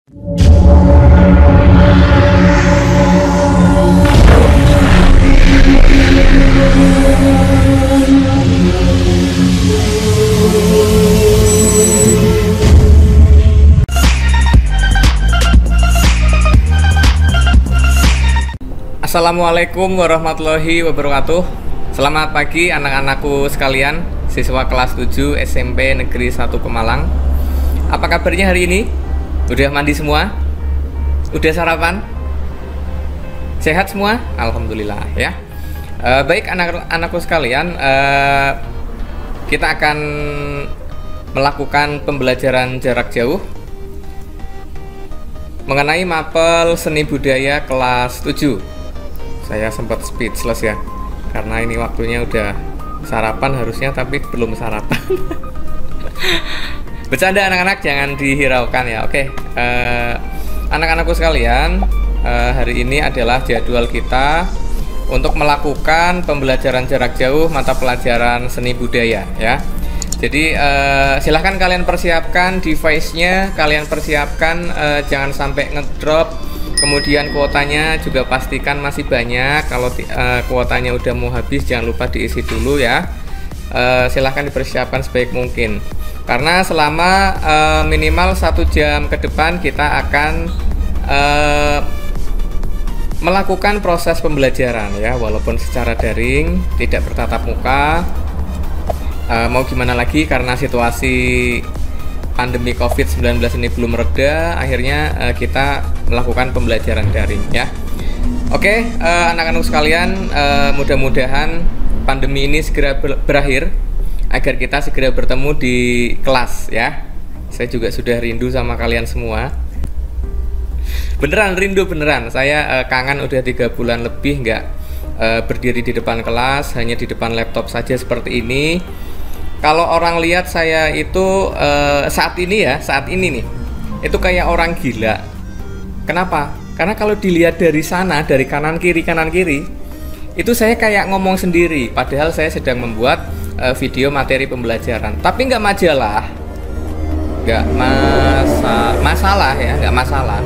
Assalamualaikum warahmatullahi wabarakatuh. Selamat pagi anak-anakku sekalian, siswa kelas 7 SMP Negeri 1 Pemalang. Apa kabarnya hari ini? Udah mandi semua? Udah sarapan? Sehat semua? Alhamdulillah ya. Baik anak-anakku sekalian, kita akan melakukan pembelajaran jarak jauh mengenai mapel seni budaya kelas 7. Saya sempat speechless ya, karena ini waktunya udah sarapan harusnya, tapi belum sarapan. Bercanda anak-anak, jangan dihiraukan ya. Oke, anak-anakku sekalian, hari ini adalah jadwal kita untuk melakukan pembelajaran jarak jauh mata pelajaran seni budaya ya. Jadi silahkan kalian persiapkan device-nya, kalian persiapkan jangan sampai ngedrop. Kemudian kuotanya juga pastikan masih banyak. Kalau kuotanya udah mau habis, jangan lupa diisi dulu ya. Silahkan dipersiapkan sebaik mungkin, karena selama minimal 1 jam ke depan kita akan melakukan proses pembelajaran ya, walaupun secara daring, tidak bertatap muka. Mau gimana lagi, karena situasi pandemi COVID-19 ini belum reda, akhirnya kita melakukan pembelajaran daring ya. Oke, anak-anak sekalian, mudah-mudahan pandemi ini segera berakhir agar kita segera bertemu di kelas ya. Saya juga sudah rindu sama kalian semua. Beneran rindu, beneran. Saya kangen, udah 3 bulan lebih nggak berdiri di depan kelas, hanya di depan laptop saja seperti ini. Kalau orang lihat saya itu saat ini nih, itu kayak orang gila. Kenapa? Karena kalau dilihat dari sana, dari kanan kiri, itu saya kayak ngomong sendiri. Padahal saya sedang membuat video materi pembelajaran. Tapi nggak masalah, nggak masalah.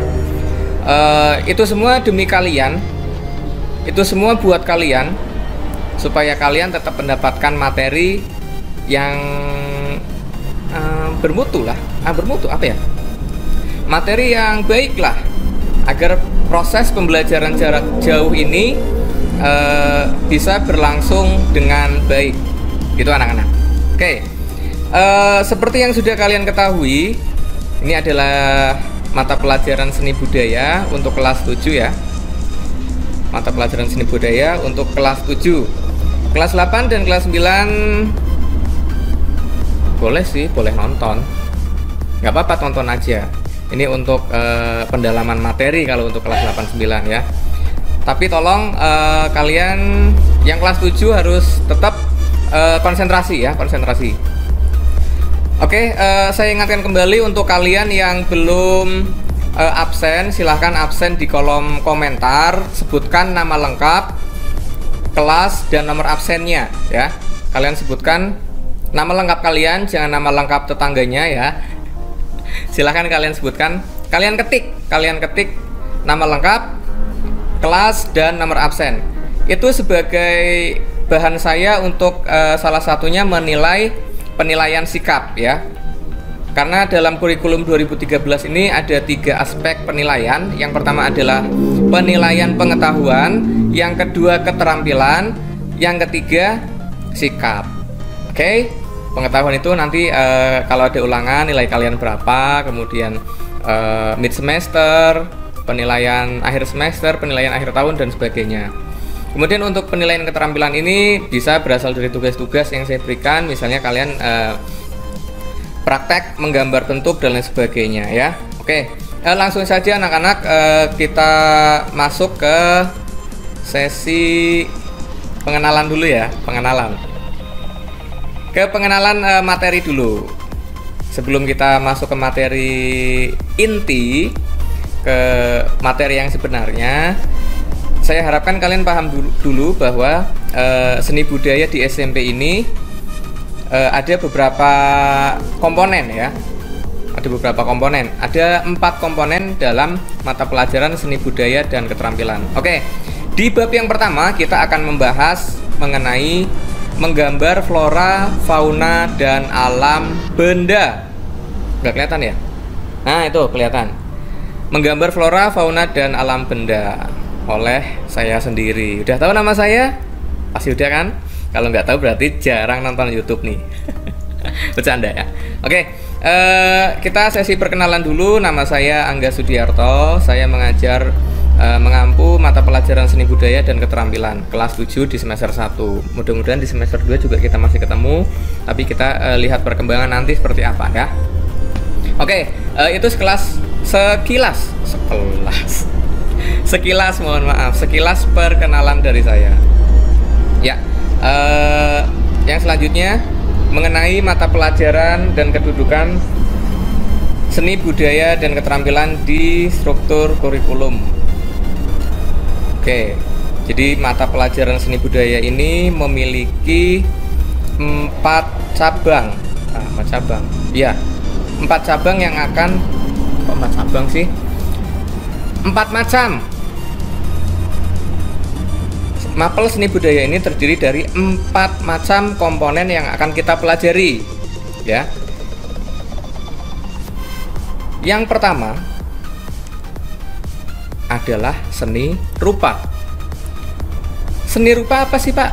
Itu semua demi kalian, itu semua buat kalian, supaya kalian tetap mendapatkan materi yang bermutu lah, bermutu apa ya? Materi yang baik lah, agar proses pembelajaran jarak jauh ini bisa berlangsung dengan baik, gitu anak-anak. Oke, seperti yang sudah kalian ketahui, ini adalah mata pelajaran seni budaya untuk kelas 7 ya. Mata pelajaran seni budaya untuk kelas 7. Kelas 8 dan kelas 9 boleh sih, boleh nonton, nggak apa-apa, tonton aja. Ini untuk pendalaman materi kalau untuk kelas 8-9 ya. Tapi tolong kalian yang kelas 7 harus tetap konsentrasi ya, konsentrasi. Oke, saya ingatkan kembali untuk kalian yang belum absen, silahkan absen di kolom komentar, sebutkan nama lengkap, kelas, dan nomor absennya ya. Kalian sebutkan nama lengkap kalian, jangan nama lengkap tetangganya ya. Silahkan kalian sebutkan, kalian ketik nama lengkap, kelas, dan nomor absen. Itu sebagai bahan saya untuk salah satunya menilai penilaian sikap ya. Karena dalam kurikulum 2013 ini ada 3 aspek penilaian. Yang pertama adalah penilaian pengetahuan, yang kedua keterampilan, yang ketiga sikap. Oke, pengetahuan itu nanti kalau ada ulangan nilai kalian berapa, kemudian mid semester, penilaian akhir semester, penilaian akhir tahun, dan sebagainya. Kemudian untuk penilaian keterampilan ini bisa berasal dari tugas-tugas yang saya berikan, misalnya kalian praktek menggambar bentuk dan lain sebagainya ya. Oke, langsung saja anak-anak, kita masuk ke sesi pengenalan dulu ya, pengenalan materi dulu. Sebelum kita masuk ke materi inti, ke materi yang sebenarnya, saya harapkan kalian paham dulu bahwa seni budaya di SMP ini ada beberapa komponen ya. Ada beberapa komponen. Ada 4 komponen dalam mata pelajaran seni budaya dan keterampilan. Oke, di bab yang pertama kita akan membahas mengenai menggambar flora, fauna, dan alam benda. Nggak kelihatan ya? Nah, itu kelihatan. Menggambar flora, fauna, dan alam benda oleh saya sendiri. Udah tahu nama saya? Pasti udah kan? Kalau nggak tahu berarti jarang nonton YouTube nih. Bercanda ya. Oke, kita sesi perkenalan dulu. Nama saya Angga Sudiarto. Saya mengajar mengampu mata pelajaran seni budaya dan keterampilan kelas 7 di semester 1. Mudah-mudahan di semester 2 juga kita masih ketemu, tapi kita lihat perkembangan nanti seperti apa ya. Oke, itu sekilas mohon maaf, sekilas perkenalan dari saya. Ya, yang selanjutnya mengenai mata pelajaran dan kedudukan seni budaya dan keterampilan di struktur kurikulum. Oke, jadi mata pelajaran seni budaya ini memiliki 4 cabang. 4 cabang. Ya, 4 cabang yang akan, kok 4 cabang sih? 4 macam. Mapel seni budaya ini terdiri dari 4 macam komponen yang akan kita pelajari, ya. Yang pertama adalah seni rupa. Seni rupa apa sih, Pak?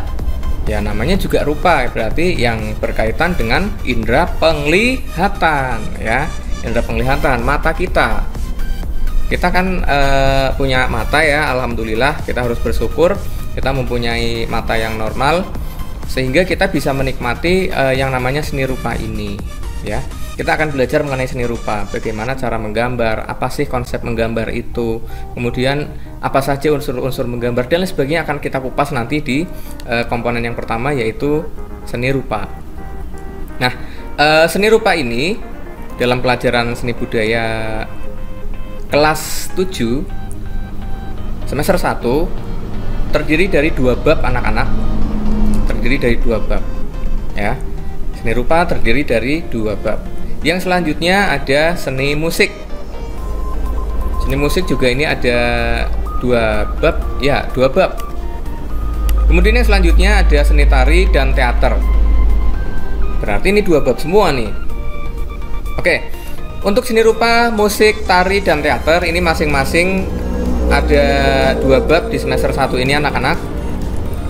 Ya, namanya juga rupa, berarti yang berkaitan dengan indera penglihatan, ya. Indera penglihatan, mata kita. Kita kan punya mata ya, alhamdulillah, kita harus bersyukur kita mempunyai mata yang normal sehingga kita bisa menikmati yang namanya seni rupa ini, ya. Kita akan belajar mengenai seni rupa, bagaimana cara menggambar, apa sih konsep menggambar itu, kemudian apa saja unsur-unsur menggambar dan lain sebagainya akan kita kupas nanti di komponen yang pertama, yaitu seni rupa. Nah, seni rupa ini dalam pelajaran seni budaya kelas 7 semester 1 terdiri dari 2 bab anak-anak. Terdiri dari 2 bab, ya. Seni rupa terdiri dari 2 bab. Yang selanjutnya ada seni musik. Seni musik juga ini ada 2 bab, ya, 2 bab. Kemudian yang selanjutnya ada seni tari dan teater. Berarti ini 2 bab semua nih. Oke, untuk seni rupa, musik, tari, dan teater ini masing-masing ada 2 bab di semester 1 ini anak-anak.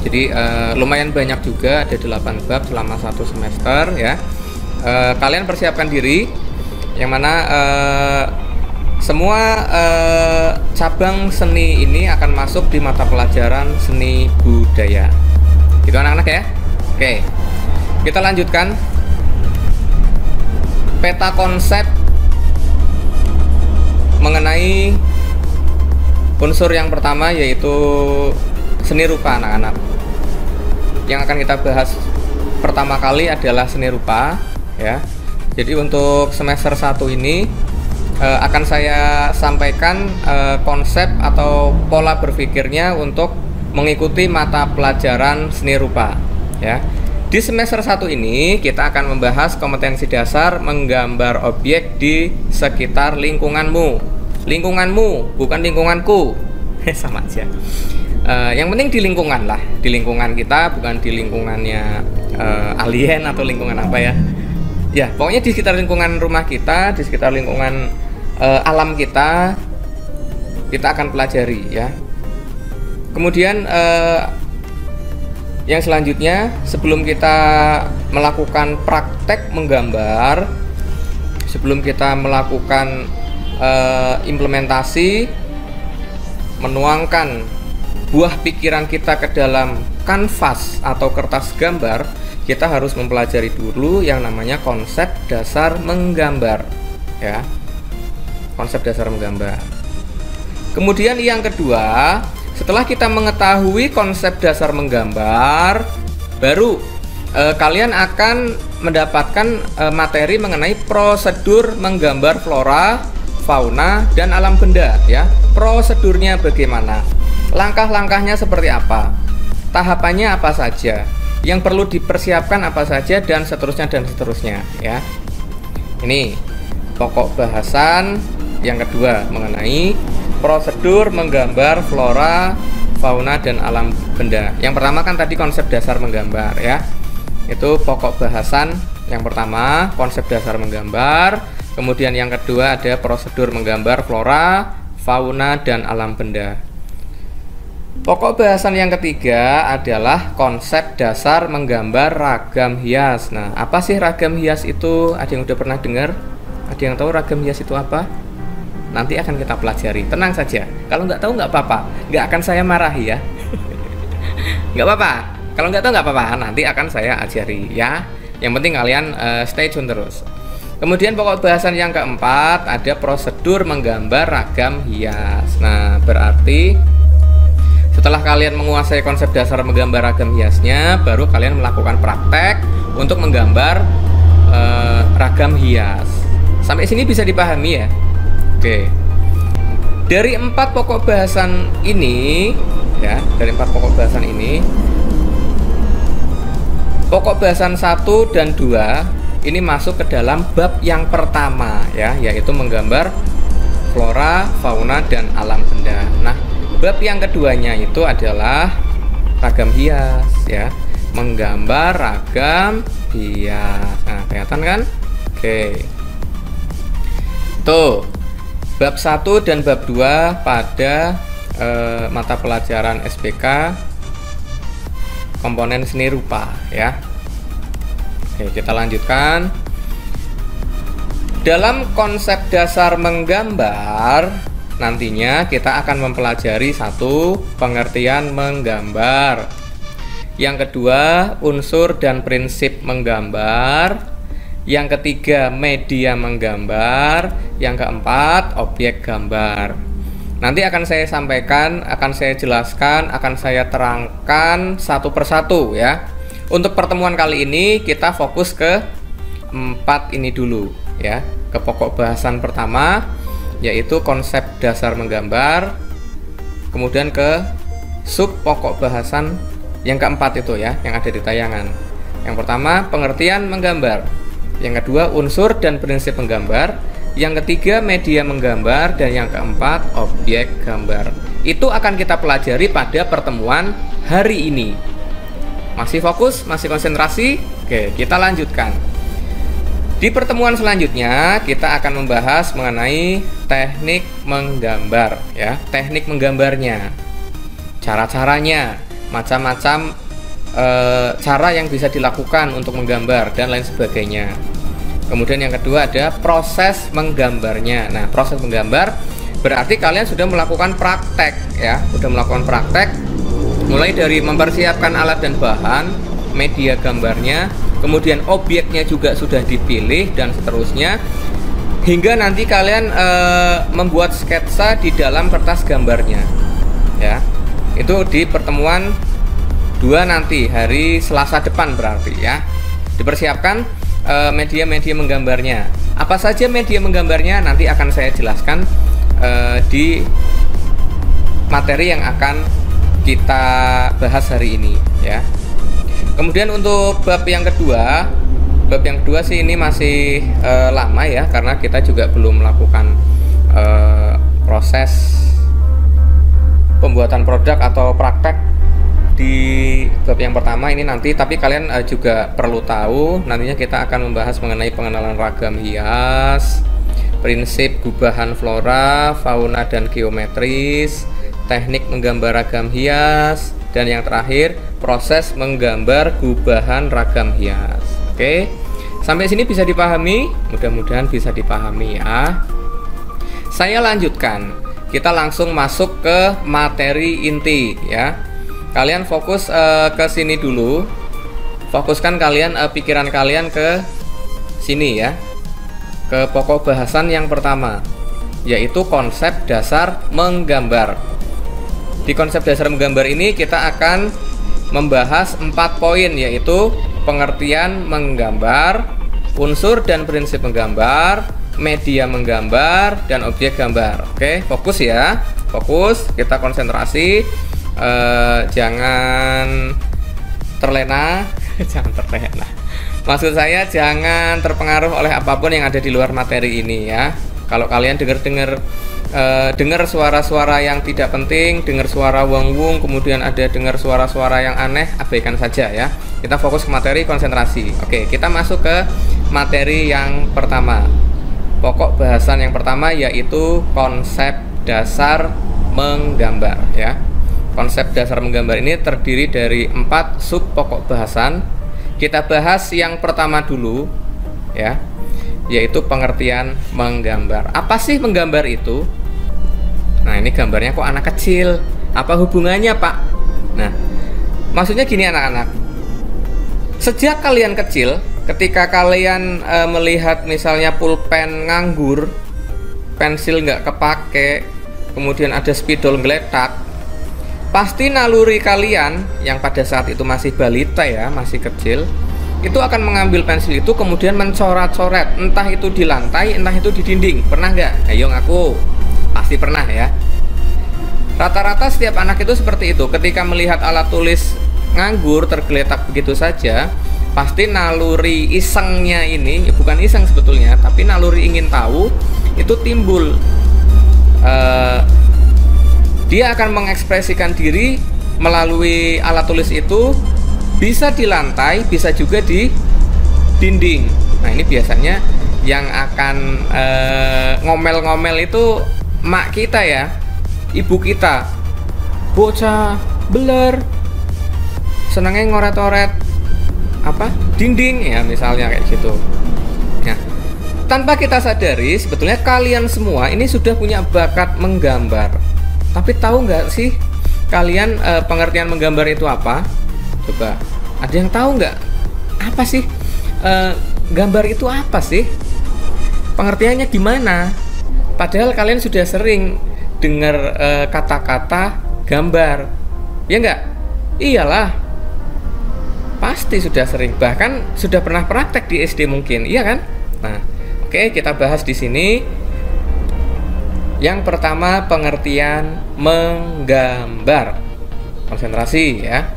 Jadi lumayan banyak juga, ada 8 bab selama 1 semester ya. Kalian persiapkan diri, yang mana semua cabang seni ini akan masuk di mata pelajaran seni budaya. Gitu anak-anak ya. Oke, kita lanjutkan. Peta konsep mengenai unsur yang pertama yaitu seni rupa anak-anak. Yang akan kita bahas pertama kali adalah seni rupa, ya. Jadi untuk semester 1 ini akan saya sampaikan konsep atau pola berpikirnya untuk mengikuti mata pelajaran seni rupa, ya. Di semester 1 ini kita akan membahas kompetensi dasar menggambar objek di sekitar lingkunganmu. Lingkunganmu, bukan lingkunganku. Sama aja. Yang penting di lingkungan lah, di lingkungan kita, bukan di lingkungannya alien atau lingkungan apa ya. Ya, pokoknya di sekitar lingkungan rumah kita, di sekitar lingkungan alam kita akan pelajari ya. Kemudian yang selanjutnya, sebelum kita melakukan praktek menggambar, sebelum kita melakukan implementasi, menuangkan buah pikiran kita ke dalam kanvas atau kertas gambar, kita harus mempelajari dulu yang namanya konsep dasar menggambar, ya. Konsep dasar menggambar. Kemudian yang kedua, setelah kita mengetahui konsep dasar menggambar, baru kalian akan mendapatkan materi mengenai prosedur menggambar flora, fauna, dan alam benda ya. Prosedurnya bagaimana, langkah-langkahnya seperti apa, tahapannya apa saja, yang perlu dipersiapkan apa saja, dan seterusnya ya. Ini pokok bahasan yang kedua mengenai prosedur menggambar flora, fauna, dan alam benda. Yang pertama kan tadi konsep dasar menggambar ya. Itu pokok bahasan yang pertama, konsep dasar menggambar. Kemudian yang kedua ada prosedur menggambar flora, fauna, dan alam benda. Pokok bahasan yang ketiga adalah konsep dasar menggambar ragam hias. Nah, apa sih ragam hias itu? Ada yang udah pernah dengar? Ada yang tahu ragam hias itu apa? Nanti akan kita pelajari. Tenang saja. Kalau nggak tahu nggak apa-apa. Nggak akan saya marahi ya. Nggak apa-apa. Kalau nggak tahu nggak apa-apa. Nanti akan saya ajari ya. Yang penting kalian stay tune terus. Kemudian pokok bahasan yang keempat ada prosedur menggambar ragam hias. Nah, berarti setelah kalian menguasai konsep dasar menggambar ragam hiasnya, baru kalian melakukan praktek untuk menggambar ragam hias. Sampai sini bisa dipahami ya? Oke. Dari 4 pokok bahasan ini, ya, dari 4 pokok bahasan ini, pokok bahasan 1 dan 2 ini masuk ke dalam bab yang pertama ya, yaitu menggambar flora, fauna, dan alam benda. Nah, bab yang keduanya itu adalah ragam hias ya, menggambar ragam hias. Nah, kelihatan kan? Oke. Tuh, bab 1 dan bab 2 pada mata pelajaran SPK komponen seni rupa ya. Oke, kita lanjutkan. Dalam konsep dasar menggambar, nantinya kita akan mempelajari 1. Pengertian menggambar. Yang kedua, unsur dan prinsip menggambar. Yang ketiga, media menggambar. Yang keempat, objek gambar. Nanti akan saya sampaikan, akan saya jelaskan, akan saya terangkan satu persatu ya. Untuk pertemuan kali ini kita fokus ke 4 ini dulu ya, ke pokok bahasan pertama yaitu konsep dasar menggambar, kemudian ke sub pokok bahasan yang keempat itu ya, yang ada di tayangan. Yang pertama pengertian menggambar, yang kedua unsur dan prinsip menggambar, yang ketiga media menggambar, dan yang keempat objek gambar. Itu akan kita pelajari pada pertemuan hari ini. Masih fokus? Masih konsentrasi? Oke, kita lanjutkan. Di pertemuan selanjutnya kita akan membahas mengenai teknik menggambar ya, teknik menggambarnya, cara-caranya, macam-macam cara yang bisa dilakukan untuk menggambar dan lain sebagainya. Kemudian yang kedua ada proses menggambarnya. Nah, proses menggambar berarti kalian sudah melakukan praktek ya, sudah melakukan praktek mulai dari mempersiapkan alat dan bahan, media gambarnya, kemudian objeknya juga sudah dipilih dan seterusnya, hingga nanti kalian membuat sketsa di dalam kertas gambarnya ya. Itu di pertemuan 2 nanti hari Selasa depan berarti ya. Dipersiapkan media-media menggambarnya. Apa saja media menggambarnya nanti akan saya jelaskan di materi yang akan kita bahas hari ini ya. Kemudian untuk bab yang kedua sih ini masih lama ya, karena kita juga belum melakukan proses pembuatan produk atau praktek di bab yang pertama ini nanti. Tapi kalian juga perlu tahu nantinya kita akan membahas mengenai pengenalan ragam hias, prinsip gubahan flora, fauna, dan geometris, teknik menggambar ragam hias, dan yang terakhir proses menggambar gubahan ragam hias. Oke, sampai sini bisa dipahami? Mudah-mudahan bisa dipahami ya. Saya lanjutkan, kita langsung masuk ke materi inti ya. Kalian fokus ke sini dulu, fokuskan kalian pikiran kalian ke sini ya, ke pokok bahasan yang pertama yaitu konsep dasar menggambar. Di konsep dasar menggambar ini kita akan membahas 4 poin, yaitu pengertian menggambar, unsur dan prinsip menggambar, media menggambar, dan objek gambar. Oke, fokus ya, fokus, kita konsentrasi, jangan terlena jangan terlena. Maksud saya jangan terpengaruh oleh apapun yang ada di luar materi ini ya. Kalau kalian dengar suara-suara yang tidak penting, dengar suara wong-wong, kemudian ada dengar suara-suara yang aneh, abaikan saja ya. Kita fokus ke materi, konsentrasi. Oke, kita masuk ke materi yang pertama. Pokok bahasan yang pertama yaitu konsep dasar menggambar ya. Konsep dasar menggambar ini terdiri dari 4 sub pokok bahasan. Kita bahas yang pertama dulu ya, yaitu pengertian menggambar. Apa sih menggambar itu? Nah, ini gambarnya kok anak kecil. Apa hubungannya, Pak? Nah, maksudnya gini anak-anak. Sejak kalian kecil, ketika kalian melihat misalnya pulpen nganggur, pensil nggak kepake, kemudian ada spidol geletak, pasti naluri kalian yang pada saat itu masih balita ya, masih kecil, itu akan mengambil pensil itu kemudian mencoret-coret, entah itu di lantai, entah itu di dinding. Pernah nggak? Ayo ngaku. Pasti pernah ya. Rata-rata setiap anak itu seperti itu. Ketika melihat alat tulis nganggur tergeletak begitu saja, pasti naluri isengnya ini, ya bukan iseng sebetulnya, tapi naluri ingin tahu itu timbul. Dia akan mengekspresikan diri melalui alat tulis itu, bisa di lantai, bisa juga di dinding. Nah, ini biasanya yang akan ngomel-ngomel itu mak kita ya, ibu kita. Bocah beler, senangnya ngoret-ngoret apa? Dinding ya, misalnya kayak gitu. Nah, tanpa kita sadari sebetulnya kalian semua ini sudah punya bakat menggambar. Tapi tahu nggak sih kalian pengertian menggambar itu apa? Coba, ada yang tahu nggak? Apa sih gambar itu apa sih? Pengertiannya gimana? Padahal kalian sudah sering dengar kata-kata gambar, ya nggak? Iyalah, pasti sudah sering. Bahkan sudah pernah praktek di SD mungkin, iya kan? Nah, oke, kita bahas di sini. Yang pertama, pengertian menggambar. Konsentrasi ya.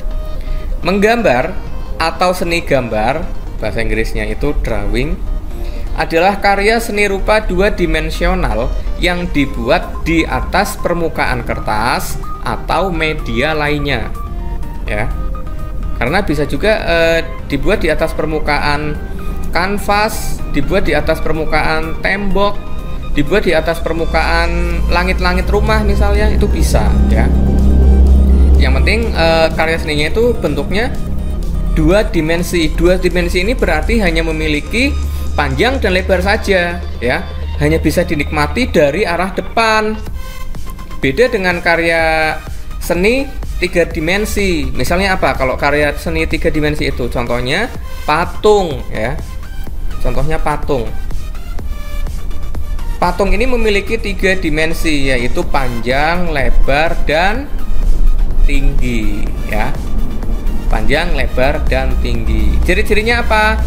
Menggambar atau seni gambar, bahasa Inggrisnya itu drawing, adalah karya seni rupa 2 dimensional yang dibuat di atas permukaan kertas atau media lainnya. Ya. Karena bisa juga dibuat di atas permukaan kanvas, dibuat di atas permukaan tembok, dibuat di atas permukaan langit-langit rumah misalnya, itu bisa ya. Yang penting karya seninya itu bentuknya 2 dimensi. 2 dimensi ini berarti hanya memiliki panjang dan lebar saja ya, hanya bisa dinikmati dari arah depan. Beda dengan karya seni 3 dimensi. Misalnya apa? Kalau karya seni 3 dimensi itu contohnya patung ya. Contohnya patung. Patung ini memiliki 3 dimensi, yaitu panjang, lebar, dan tinggi ya. Panjang, lebar, dan tinggi. Ciri-cirinya apa?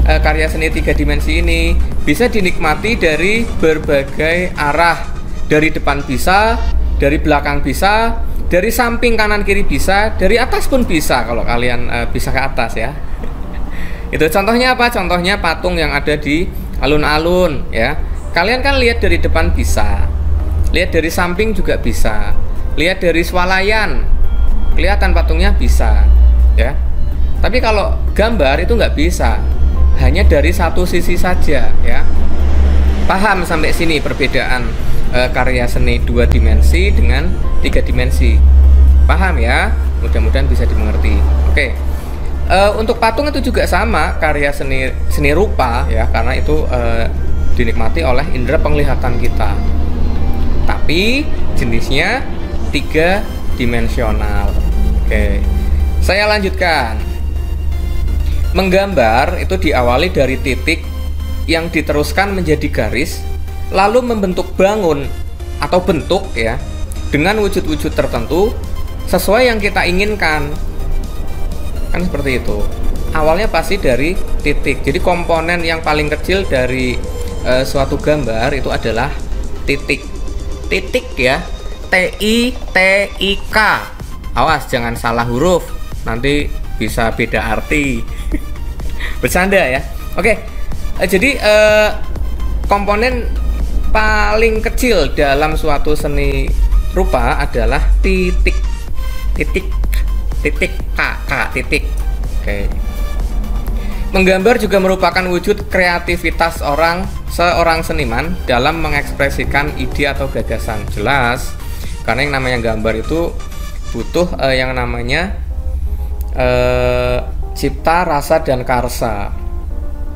Karya seni 3 dimensi ini bisa dinikmati dari berbagai arah. Dari depan bisa, dari belakang bisa, dari samping kanan kiri bisa, dari atas pun bisa kalau kalian bisa ke atas ya. Itu contohnya apa? Contohnya patung yang ada di alun-alun ya. Kalian kan lihat dari depan bisa, lihat dari samping juga bisa, lihat dari swalayan, kelihatan patungnya bisa, ya. Tapi kalau gambar itu nggak bisa, hanya dari satu sisi saja, ya. Paham sampai sini perbedaan karya seni 2 dimensi dengan 3 dimensi? Paham ya? Mudah-mudahan bisa dimengerti. Oke. Untuk patung itu juga sama, karya seni rupa, ya, karena itu dinikmati oleh indera penglihatan kita, tapi jenisnya 3 dimensional. Oke, saya lanjutkan. Menggambar itu diawali dari titik yang diteruskan menjadi garis, lalu membentuk bangun atau bentuk ya, dengan wujud-wujud tertentu sesuai yang kita inginkan. Kan seperti itu. Awalnya pasti dari titik. Jadi komponen yang paling kecil dari suatu gambar itu adalah titik. Titik ya, TITIK. Awas jangan salah huruf, nanti bisa beda arti. Bercanda ya. Oke. Jadi komponen paling kecil dalam suatu seni rupa adalah titik. Titik K. Oke. Menggambar juga merupakan wujud kreativitas seorang seniman dalam mengekspresikan ide atau gagasan. Jelas, karena yang namanya gambar itu butuh yang namanya cipta, rasa, dan karsa.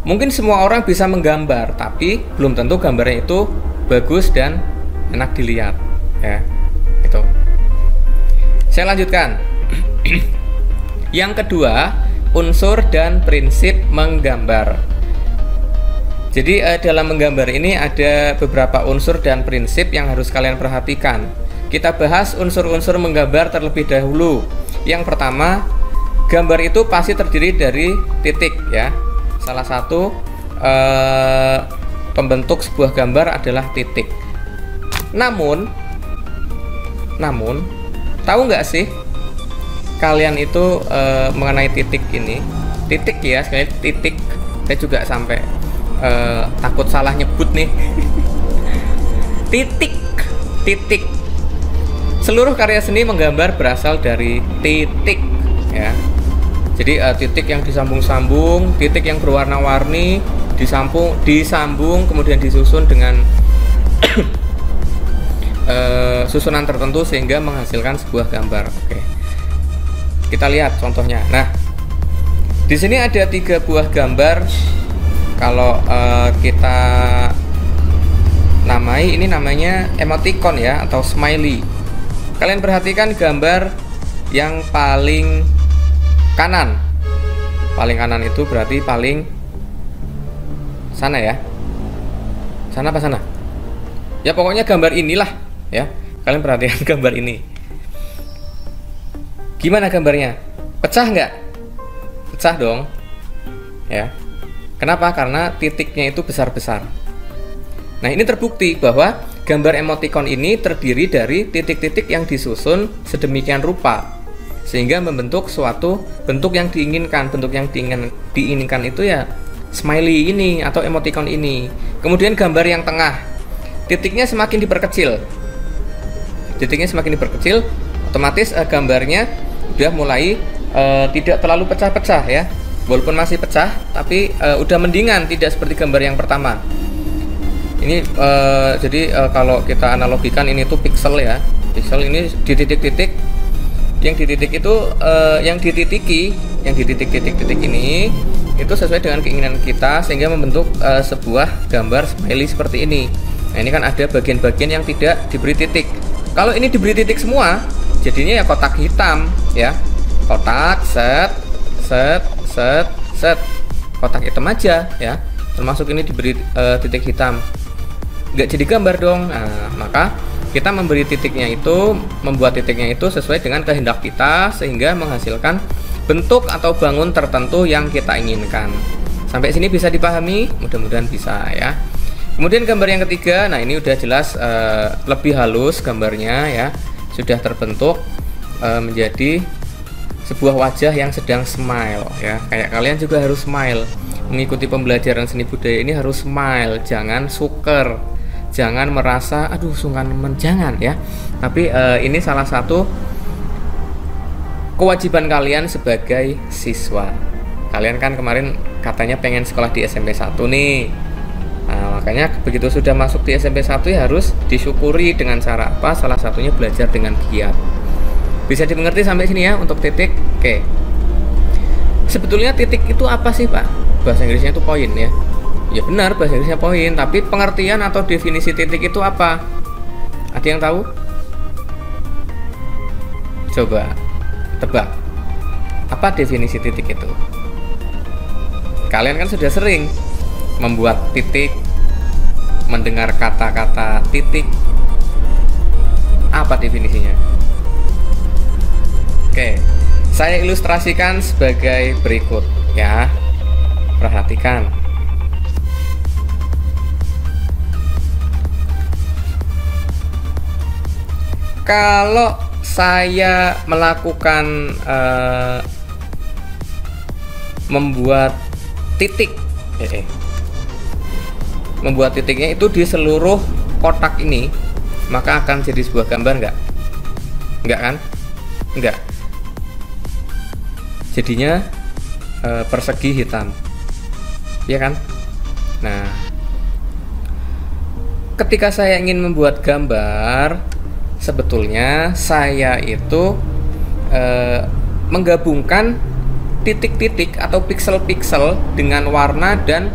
Mungkin semua orang bisa menggambar, tapi belum tentu gambarnya itu bagus dan enak dilihat, ya. Itu. Saya lanjutkan. Yang kedua, unsur dan prinsip menggambar. Jadi dalam menggambar ini ada beberapa unsur dan prinsip yang harus kalian perhatikan. Kita bahas unsur-unsur menggambar terlebih dahulu. Yang pertama, gambar itu pasti terdiri dari titik, ya. Salah satu pembentuk sebuah gambar adalah titik. Namun tahu nggak sih kalian itu mengenai titik ini? Titik ya, sekali titik. Saya juga sampai takut salah nyebut nih. Titik. Seluruh karya seni menggambar berasal dari titik, ya. Jadi titik yang disambung-sambung, titik yang berwarna-warni, disambung, kemudian disusun dengan susunan tertentu sehingga menghasilkan sebuah gambar. Oke, kita lihat contohnya. Nah, di sini ada 3 buah gambar. Kalau kita namai, ini namanya emoticon ya, atau smiley. Kalian perhatikan gambar yang paling kanan itu berarti paling sana ya, sana apa sana ya, pokoknya gambar inilah ya. Kalian perhatikan gambar ini, gimana gambarnya? Pecah nggak? Pecah dong ya. Kenapa? Karena titiknya itu besar-besar. Nah, ini terbukti bahwa gambar emoticon ini terdiri dari titik-titik yang disusun sedemikian rupa sehingga membentuk suatu bentuk yang diinginkan. Bentuk yang diinginkan itu ya smiley ini atau emoticon ini. Kemudian gambar yang tengah, titiknya semakin diperkecil. Otomatis gambarnya udah mulai tidak terlalu pecah-pecah ya. Walaupun masih pecah, tapi udah mendingan, tidak seperti gambar yang pertama. Ini jadi kalau kita analogikan ini tuh pixel ya. Pixel ini di titik-titik. Yang di titik itu yang di titik-titik ini itu sesuai dengan keinginan kita sehingga membentuk sebuah gambar smiley seperti ini. Nah, ini kan ada bagian-bagian yang tidak diberi titik. Kalau ini diberi titik semua, jadinya ya kotak hitam ya. Kotak set kotak hitam aja ya. Termasuk ini diberi titik hitam. Nggak jadi gambar dong. Nah, maka kita membuat titiknya itu sesuai dengan kehendak kita sehingga menghasilkan bentuk atau bangun tertentu yang kita inginkan. Sampai sini bisa dipahami? Mudah-mudahan bisa ya. Kemudian gambar yang ketiga, nah ini udah jelas lebih halus gambarnya ya. Sudah terbentuk menjadi sebuah wajah yang sedang smile ya. Kayak kalian juga harus smile. Mengikuti pembelajaran seni budaya ini harus smile, jangan suker. Jangan merasa aduh sungkan jangan ya. Tapi ini salah satu kewajiban kalian sebagai siswa. Kalian kan kemarin katanya pengen sekolah di SMP 1 nih. Nah, makanya begitu sudah masuk di SMP 1 ya harus disyukuri dengan cara apa? Salah satunya belajar dengan giat. Bisa dimengerti sampai sini ya untuk titik. Oke. Sebetulnya titik itu apa sih, Pak? Bahasa Inggrisnya itu poin ya. Ya benar, bahasa Inggrisnya poin, tapi pengertian atau definisi titik itu apa? Ada yang tahu? Coba tebak. Apa definisi titik itu? Kalian kan sudah sering membuat titik, mendengar kata-kata titik. Apa definisinya? Oke, saya ilustrasikan sebagai berikut ya. Perhatikan. Kalau saya melakukan membuat titik, membuat titiknya itu di seluruh kotak ini, maka akan jadi sebuah gambar nggak? Nggak kan? Nggak. Jadinya persegi hitam, ya kan? Nah, ketika saya ingin membuat gambar, sebetulnya saya itu menggabungkan titik-titik atau piksel-piksel dengan warna dan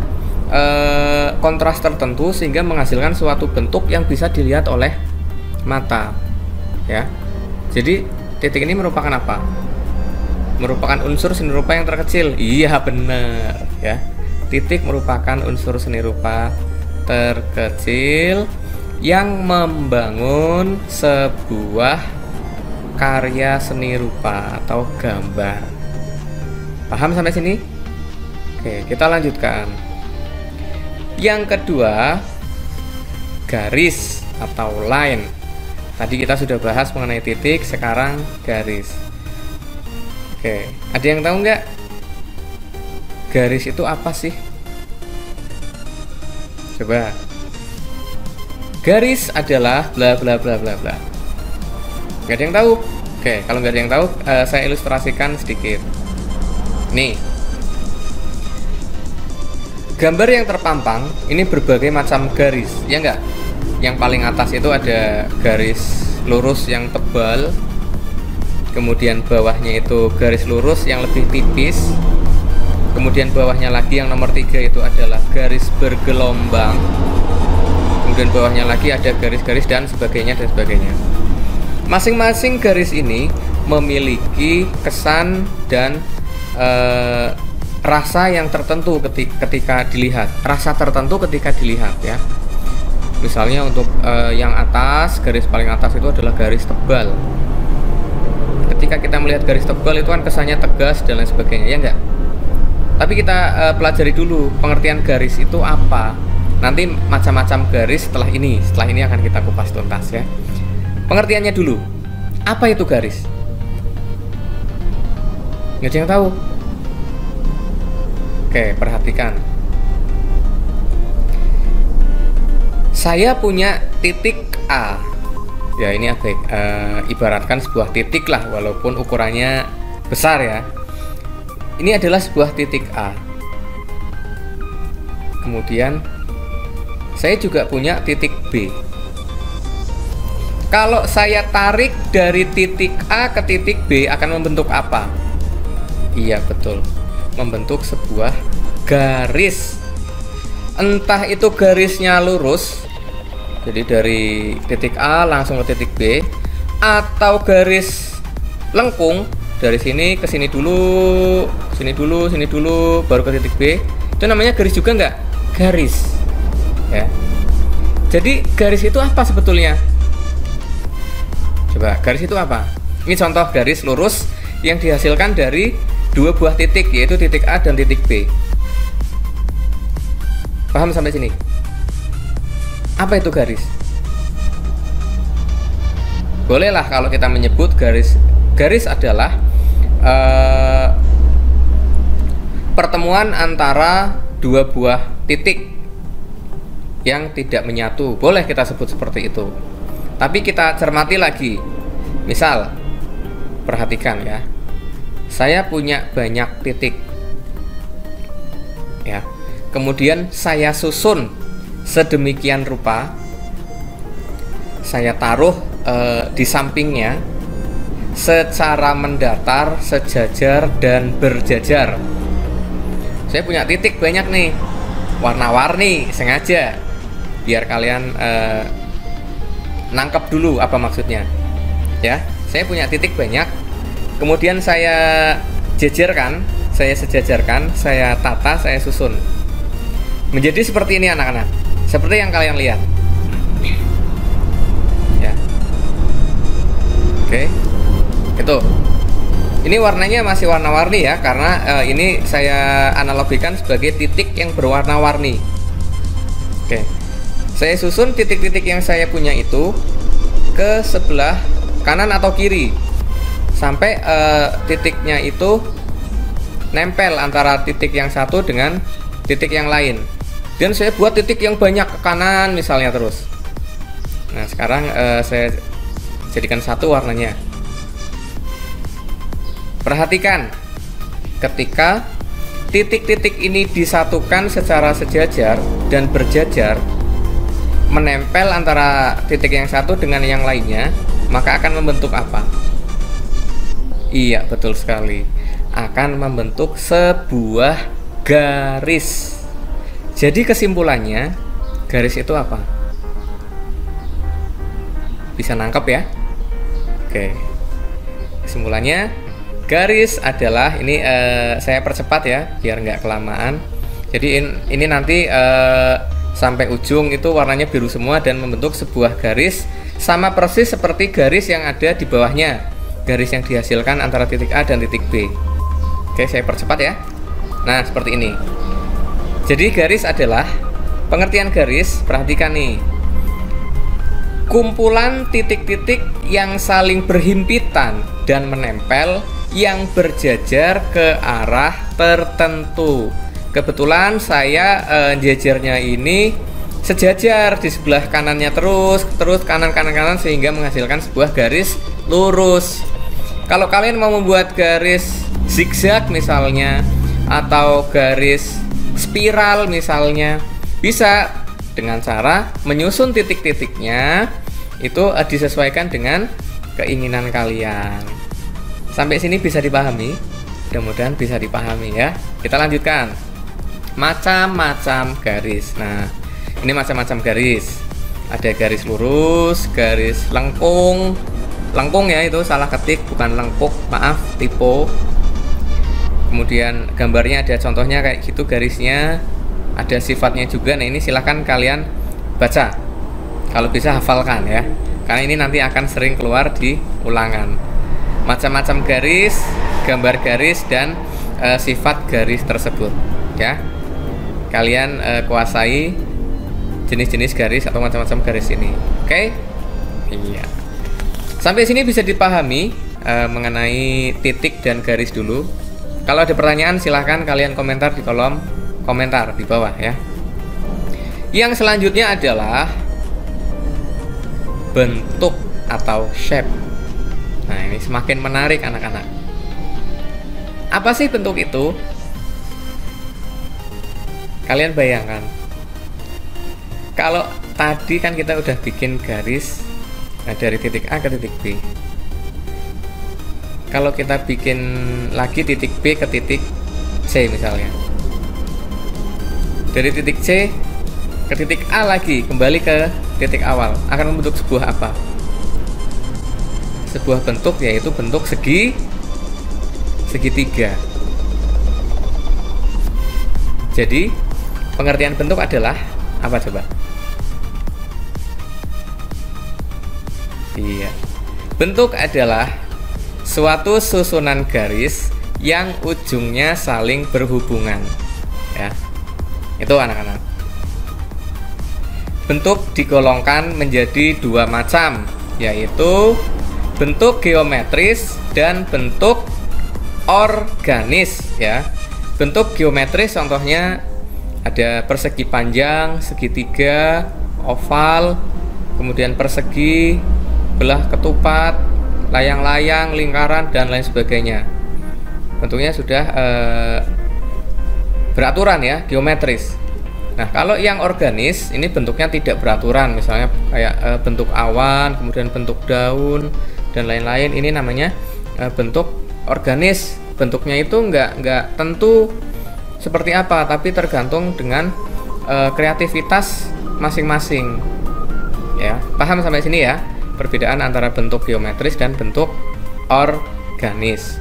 kontras tertentu sehingga menghasilkan suatu bentuk yang bisa dilihat oleh mata, ya. Jadi titik ini merupakan apa? Merupakan unsur seni rupa yang terkecil. Iya, benar, ya. Titik merupakan unsur seni rupa terkecil yang membangun sebuah karya seni rupa atau gambar. Paham sampai sini? Oke, kita lanjutkan. Yang kedua, garis atau line. Tadi kita sudah bahas mengenai titik, sekarang garis. Oke, ada yang tahu nggak? Garis itu apa sih? Coba. Garis adalah bla bla bla bla bla. Nggak ada yang tahu? Oke, kalau nggak ada yang tahu, saya ilustrasikan sedikit. Nih, gambar yang terpampang ini berbagai macam garis, ya enggak? Yang paling atas itu ada garis lurus yang tebal, kemudian bawahnya itu garis lurus yang lebih tipis, kemudian bawahnya lagi yang nomor 3 itu adalah garis bergelombang, kemudian bawahnya lagi ada garis-garis dan sebagainya dan sebagainya. Masing-masing garis ini memiliki kesan dan rasa yang tertentu ketika dilihat, rasa tertentu ketika dilihat, ya. Misalnya untuk yang atas, garis paling atas itu adalah garis tebal. Ketika kita melihat garis tebal itu kan kesannya tegas dan lain sebagainya, ya enggak? Tapi kita pelajari dulu pengertian garis itu apa. Nanti macam-macam garis setelah ini akan kita kupas tuntas, ya. Pengertiannya dulu, apa itu garis? Nggak ada yang tahu? Oke, perhatikan. Saya punya titik A. Ya, ini ibaratkan sebuah titik lah, walaupun ukurannya besar, ya. Ini adalah sebuah titik A. Kemudian saya juga punya titik B. Kalau saya tarik dari titik A ke titik B akan membentuk apa? Iya, betul. Membentuk sebuah garis. Entah itu garisnya lurus, jadi dari titik A langsung ke titik B, atau garis lengkung dari sini ke sini dulu, sini dulu, sini dulu, baru ke titik B. Itu namanya garis juga nggak? Garis, ya. Jadi garis itu apa sebetulnya? Coba, garis itu apa? Ini contoh garis lurus yang dihasilkan dari dua buah titik, yaitu titik A dan titik B. Paham sampai sini? Apa itu garis? Bolehlah kalau kita menyebut garis. Garis adalah pertemuan antara dua buah titik yang tidak menyatu. Boleh kita sebut seperti itu. Tapi kita cermati lagi. Misal, perhatikan, ya. Saya punya banyak titik, ya. Kemudian saya susun sedemikian rupa, saya taruh di sampingnya secara mendatar, sejajar dan berjajar. Saya punya titik banyak nih, warna-warni, sengaja biar kalian nangkep dulu apa maksudnya, ya. Saya punya titik banyak, kemudian saya jejerkan, saya sejajarkan, saya tata, saya susun menjadi seperti ini, anak-anak. Seperti yang kalian lihat, ya. Oke, itu. Ini warnanya masih warna-warni, ya, karena ini saya analogikan sebagai titik yang berwarna-warni. Oke, saya susun titik-titik yang saya punya itu ke sebelah kanan atau kiri sampai titiknya itu nempel antara titik yang satu dengan titik yang lain. Dan saya buat titik yang banyak ke kanan misalnya terus. Nah sekarang saya jadikan satu warnanya. Perhatikan, ketika titik-titik ini disatukan secara sejajar dan berjajar, menempel antara titik yang satu dengan yang lainnya, maka akan membentuk apa? Iya, betul sekali. Akan membentuk sebuah garis. Jadi kesimpulannya, garis itu apa? Bisa nangkep ya? Oke. Kesimpulannya, garis adalah ini saya percepat ya biar nggak kelamaan. Jadi ini nanti sampai ujung itu warnanya biru semua dan membentuk sebuah garis sama persis seperti garis yang ada di bawahnya, garis yang dihasilkan antara titik A dan titik B. Oke, saya percepat ya. Nah seperti ini. Jadi garis adalah pengertian garis. Perhatikan nih, kumpulan titik-titik yang saling berhimpitan dan menempel yang berjajar ke arah tertentu. Kebetulan saya jajarnya ini sejajar di sebelah kanannya terus kanan sehingga menghasilkan sebuah garis lurus. Kalau kalian mau membuat garis zigzag misalnya atau garis spiral misalnya, bisa dengan cara menyusun titik-titiknya itu disesuaikan dengan keinginan kalian. Sampai sini bisa dipahami? Mudah-mudahan bisa dipahami ya. Kita lanjutkan. Macam-macam garis. Nah, ini macam-macam garis. Ada garis lurus, garis lengkung. Lengkung ya, itu salah ketik, bukan lengkuk, maaf, typo. Kemudian gambarnya ada contohnya kayak gitu garisnya. Ada sifatnya juga. Nah, ini silahkan kalian baca. Kalau bisa hafalkan ya. Karena ini nanti akan sering keluar di ulangan. Macam-macam garis, gambar garis, dan sifat garis tersebut ya. Kalian kuasai jenis-jenis garis atau macam-macam garis ini. Oke? Iya. Sampai sini bisa dipahami mengenai titik dan garis dulu. Kalau ada pertanyaan silahkan kalian komentar di kolom komentar di bawah ya. Yang selanjutnya adalah bentuk atau shape. Nah, ini semakin menarik anak-anak. Apa sih bentuk itu? Kalian bayangkan, kalau tadi kan kita udah bikin garis dari titik A ke titik B. Kalau kita bikin lagi titik B ke titik C misalnya, dari titik C ke titik A lagi kembali ke titik awal, akan membentuk sebuah apa? Sebuah bentuk, yaitu bentuk segitiga. Jadi pengertian bentuk adalah apa coba? Iya, bentuk adalah suatu susunan garis yang ujungnya saling berhubungan ya. Itu anak-anak. Bentuk digolongkan menjadi dua macam, yaitu bentuk geometris dan bentuk organis ya. Bentuk geometris contohnya ada persegi panjang, segitiga, oval, kemudian persegi, belah ketupat, layang-layang, lingkaran, dan lain sebagainya. Bentuknya sudah beraturan ya, geometris. Nah, kalau yang organis ini bentuknya tidak beraturan, misalnya kayak bentuk awan, kemudian bentuk daun, dan lain-lain. Ini namanya bentuk organis. Bentuknya itu nggak tentu seperti apa, tapi tergantung dengan kreativitas masing-masing. Ya, paham sampai sini ya? Perbedaan antara bentuk geometris dan bentuk organis.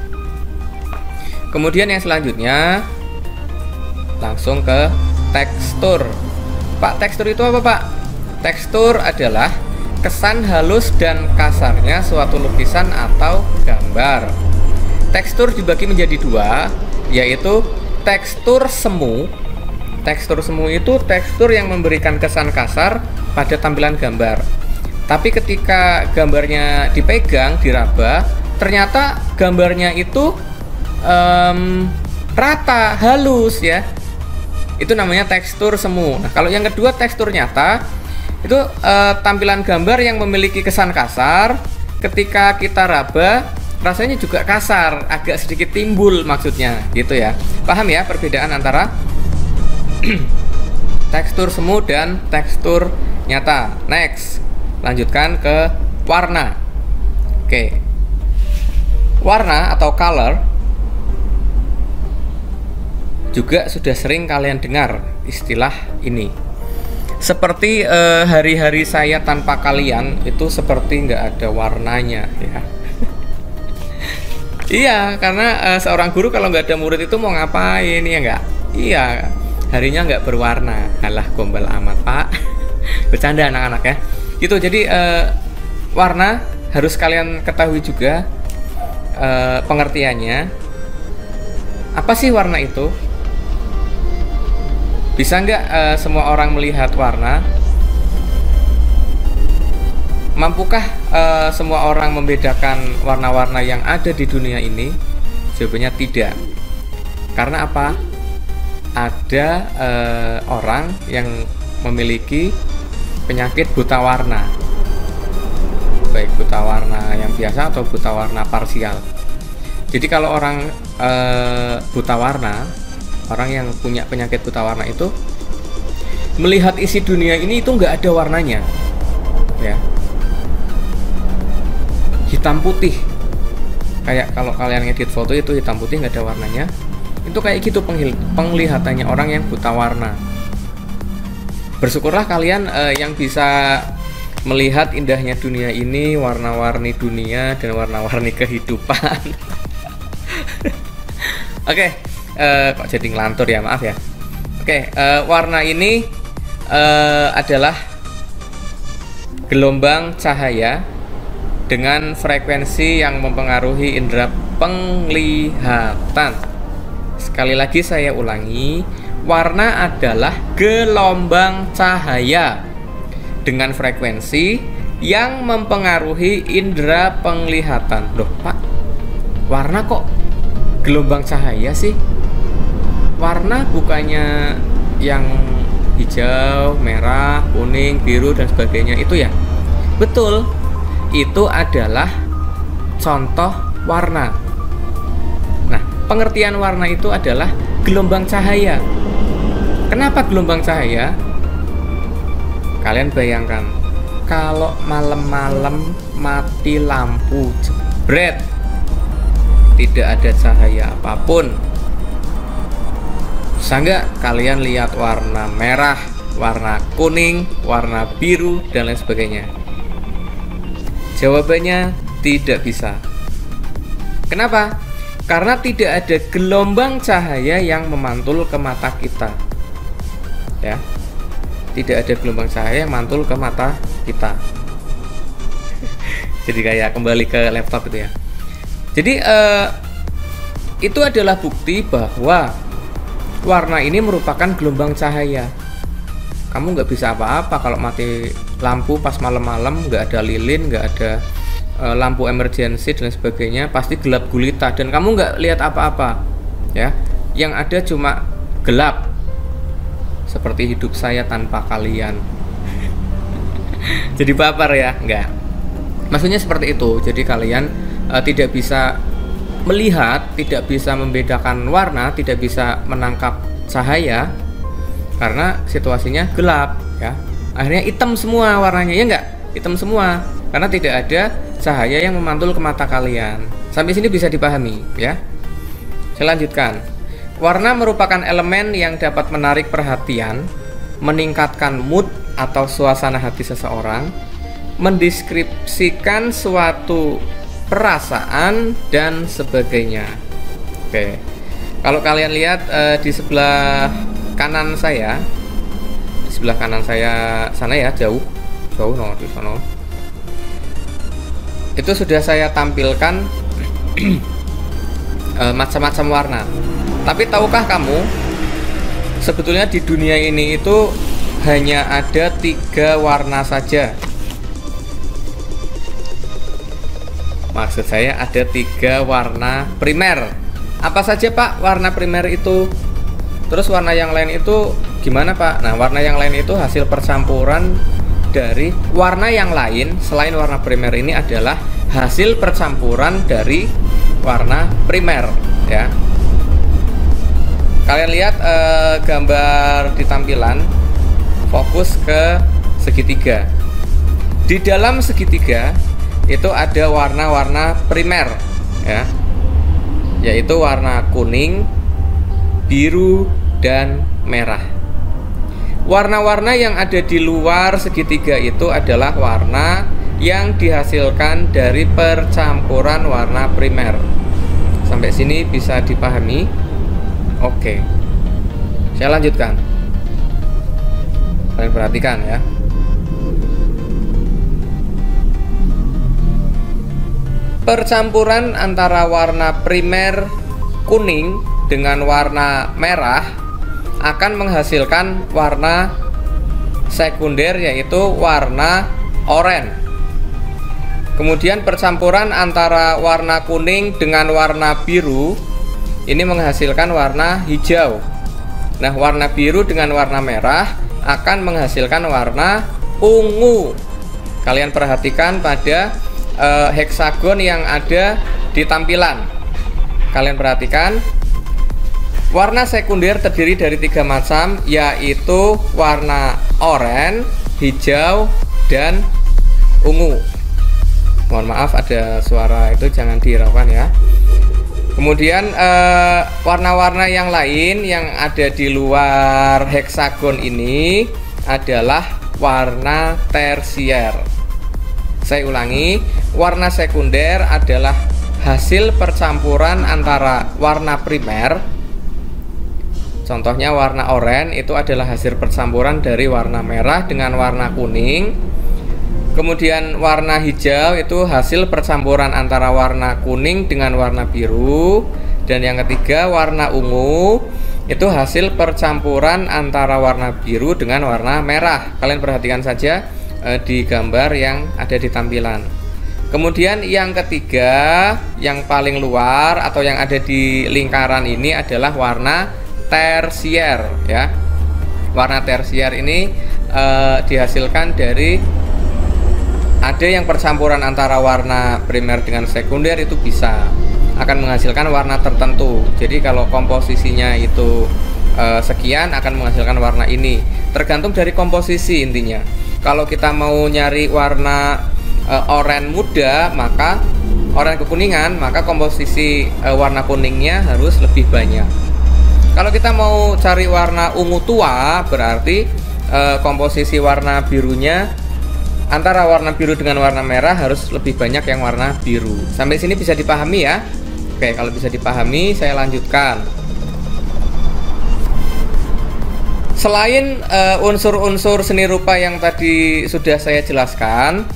Kemudian yang selanjutnya langsung ke tekstur. Pak, tekstur itu apa, Pak? Tekstur adalah kesan halus dan kasarnya suatu lukisan atau gambar. Tekstur dibagi menjadi dua, yaitu tekstur semu. Tekstur semu itu tekstur yang memberikan kesan kasar pada tampilan gambar. Tapi ketika gambarnya dipegang, diraba, ternyata gambarnya itu rata, halus ya. Itu namanya tekstur semu. Nah, kalau yang kedua tekstur nyata, itu tampilan gambar yang memiliki kesan kasar. Ketika kita raba, rasanya juga kasar, agak sedikit timbul maksudnya, gitu ya. Paham ya perbedaan antara tekstur semu dan tekstur nyata. Next, lanjutkan ke warna. Oke. Warna atau color juga sudah sering kalian dengar istilah ini. Seperti hari-hari saya tanpa kalian itu seperti nggak ada warnanya ya. Iya, karena seorang guru kalau nggak ada murid itu mau ngapain ya nggak? Iya, harinya nggak berwarna. Alah, gombal amat pak. Bercanda anak-anak ya. Gitu, jadi warna harus kalian ketahui juga pengertiannya. Apa sih warna itu? Bisa nggak semua orang melihat warna? Mampukah semua orang membedakan warna-warna yang ada di dunia ini? Jawabannya tidak. Karena apa? Ada orang yang memiliki penyakit buta warna, baik buta warna yang biasa atau buta warna parsial. Jadi kalau orang buta warna, orang yang punya penyakit buta warna itu melihat isi dunia ini itu nggak ada warnanya, ya, hitam putih. Kayak kalau kalian ngedit foto itu hitam putih nggak ada warnanya. Itu kayak gitu penglihatannya orang yang buta warna. Bersyukurlah kalian yang bisa melihat indahnya dunia ini, warna-warni dunia dan warna-warni kehidupan. Oke, kok jadi ngelantur ya, maaf ya. Oke, warna ini adalah gelombang cahaya dengan frekuensi yang mempengaruhi indera penglihatan. Sekali lagi saya ulangi, warna adalah gelombang cahaya dengan frekuensi yang mempengaruhi indera penglihatan. Loh Pak, warna kok gelombang cahaya sih? Warna bukannya yang hijau, merah, kuning, biru dan sebagainya itu ya? Betul, itu adalah contoh warna. Nah, pengertian warna itu adalah gelombang cahaya. Kenapa gelombang cahaya? Kalian bayangkan, kalau malam-malam mati lampu jebret, tidak ada cahaya apapun, bisa nggak kalian lihat warna merah, warna kuning, warna biru, dan lain sebagainya? Jawabannya tidak bisa. Kenapa? Karena tidak ada gelombang cahaya yang memantul ke mata kita, ya. Tidak ada gelombang cahaya yang mantul ke mata kita. Jadi kayak kembali ke laptop itu ya. Jadi itu adalah bukti bahwa warna ini merupakan gelombang cahaya. Kamu nggak bisa apa-apa kalau mati lampu pas malam-malam, nggak ada lilin, nggak ada lampu emergency dan sebagainya, pasti gelap gulita dan kamu nggak lihat apa-apa, ya. Yang ada cuma gelap. Seperti hidup saya tanpa kalian. Jadi baper ya? Enggak. Maksudnya seperti itu. Jadi kalian tidak bisa melihat, tidak bisa membedakan warna, tidak bisa menangkap cahaya karena situasinya gelap, ya. Akhirnya hitam semua warnanya, ya enggak? Hitam semua karena tidak ada cahaya yang memantul ke mata kalian. Sampai sini bisa dipahami, ya. Saya lanjutkan. Warna merupakan elemen yang dapat menarik perhatian, meningkatkan mood atau suasana hati seseorang, mendeskripsikan suatu perasaan dan sebagainya. Oke, kalau kalian lihat di sebelah kanan saya, di sebelah kanan saya sana ya, jauh no di sana. Itu sudah saya tampilkan macam-macam warna. Tapi tahukah kamu, sebetulnya di dunia ini itu hanya ada 3 warna saja. Maksud saya ada 3 warna primer Apa saja Pak warna primer itu? Terus warna yang lain itu gimana Pak? Nah, warna yang lain itu hasil percampuran dari warna yang lain selain warna primer ini adalah hasil percampuran dari warna primer ya. Kalian lihat gambar di tampilan, fokus ke segitiga. Di dalam segitiga itu ada warna-warna primer ya, yaitu warna kuning, biru, dan merah. Warna-warna yang ada di luar segitiga itu adalah warna yang dihasilkan dari percampuran warna primer. Sampai sini bisa dipahami? Oke, saya lanjutkan. Kalian perhatikan ya. Percampuran antara warna primer kuning dengan warna merah akan menghasilkan warna sekunder, yaitu warna oranye. Kemudian percampuran antara warna kuning dengan warna biru ini menghasilkan warna hijau. Nah, warna biru dengan warna merah akan menghasilkan warna ungu. Kalian perhatikan pada heksagon yang ada di tampilan. Kalian perhatikan, warna sekunder terdiri dari 3 macam, yaitu warna oranye, hijau, dan ungu. Mohon maaf ada suara itu, jangan dihiraukan ya. Kemudian warna-warna yang lain yang ada di luar heksagon ini adalah warna tersier. Saya ulangi, warna sekunder adalah hasil percampuran antara warna primer. Contohnya warna oranye itu adalah hasil percampuran dari warna merah dengan warna kuning. Kemudian warna hijau itu hasil percampuran antara warna kuning dengan warna biru. Dan yang ketiga, warna ungu itu hasil percampuran antara warna biru dengan warna merah. Kalian perhatikan saja di gambar yang ada di tampilan. Kemudian yang ketiga, yang paling luar atau yang ada di lingkaran ini adalah warna tersier ya. Warna tersier ini dihasilkan dari ada yang percampuran antara warna primer dengan sekunder, itu bisa akan menghasilkan warna tertentu. Jadi kalau komposisinya itu sekian akan menghasilkan warna ini. Tergantung dari komposisi intinya. Kalau kita mau nyari warna oranye muda, maka oranye kekuningan, maka komposisi warna kuningnya harus lebih banyak. Kalau kita mau cari warna ungu tua, berarti komposisi warna birunya, antara warna biru dengan warna merah harus lebih banyak yang warna biru. Sampai sini bisa dipahami ya? Oke, kalau bisa dipahami, saya lanjutkan. Selain unsur-unsur seni rupa yang tadi sudah saya jelaskan,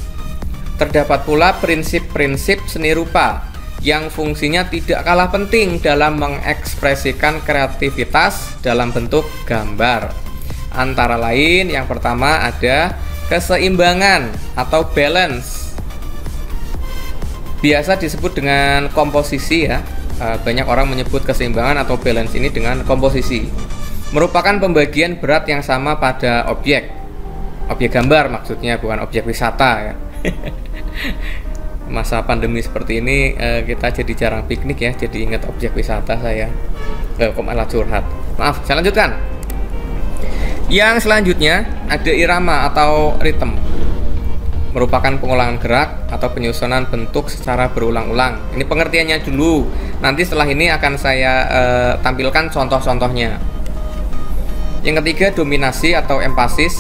terdapat pula prinsip-prinsip seni rupa yang fungsinya tidak kalah penting dalam mengekspresikan kreativitas dalam bentuk gambar. Antara lain, yang pertama ada keseimbangan atau balance. Biasa disebut dengan komposisi ya. Banyak orang menyebut keseimbangan atau balance ini dengan komposisi. Merupakan pembagian berat yang sama pada objek gambar maksudnya, bukan objek wisata ya. Masa pandemi seperti ini kita jadi jarang piknik ya, jadi ingat objek wisata saya. Kok malah curhat. Maaf, saya lanjutkan. Yang selanjutnya ada irama atau ritme. Merupakan pengulangan gerak atau penyusunan bentuk secara berulang-ulang. Ini pengertiannya dulu. Nanti setelah ini akan saya tampilkan contoh-contohnya. Yang ketiga, dominasi atau empasis,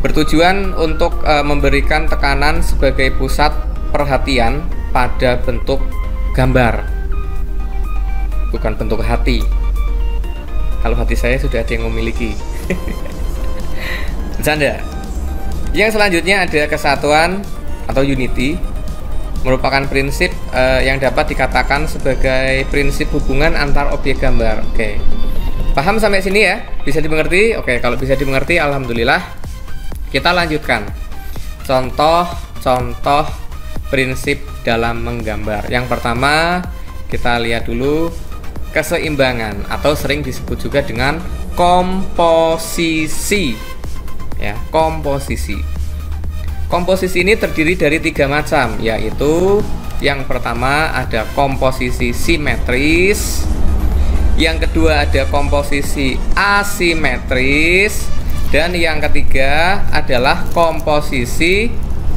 bertujuan untuk memberikan tekanan sebagai pusat perhatian pada bentuk gambar, bukan bentuk hati. Kalau hati saya sudah ada yang memiliki. Bercanda. Yang selanjutnya ada kesatuan atau unity, merupakan prinsip yang dapat dikatakan sebagai prinsip hubungan antar objek gambar. Oke. Paham sampai sini ya? Bisa dimengerti? Oke, kalau bisa dimengerti alhamdulillah. Kita lanjutkan. Contoh-contoh prinsip dalam menggambar. Yang pertama, Kita lihat dulu keseimbangan atau sering disebut juga dengan komposisi. Ya, komposisi. Komposisi ini terdiri dari 3 macam, yaitu yang pertama ada komposisi simetris, yang kedua ada komposisi asimetris, dan yang ketiga adalah komposisi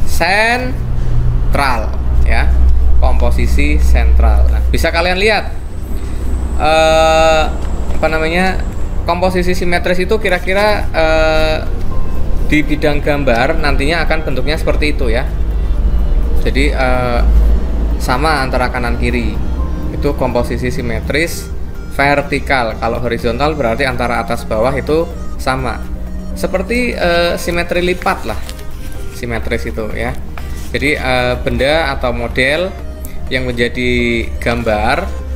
sentral, ya, komposisi sentral. Nah, bisa kalian lihat komposisi simetris itu kira-kira di bidang gambar nantinya akan bentuknya seperti itu ya. Jadi sama antara kanan kiri. Itu komposisi simetris vertikal. Kalau horizontal berarti antara atas bawah itu sama. Seperti simetri lipat lah. Simetris itu ya. Jadi benda atau model yang menjadi gambar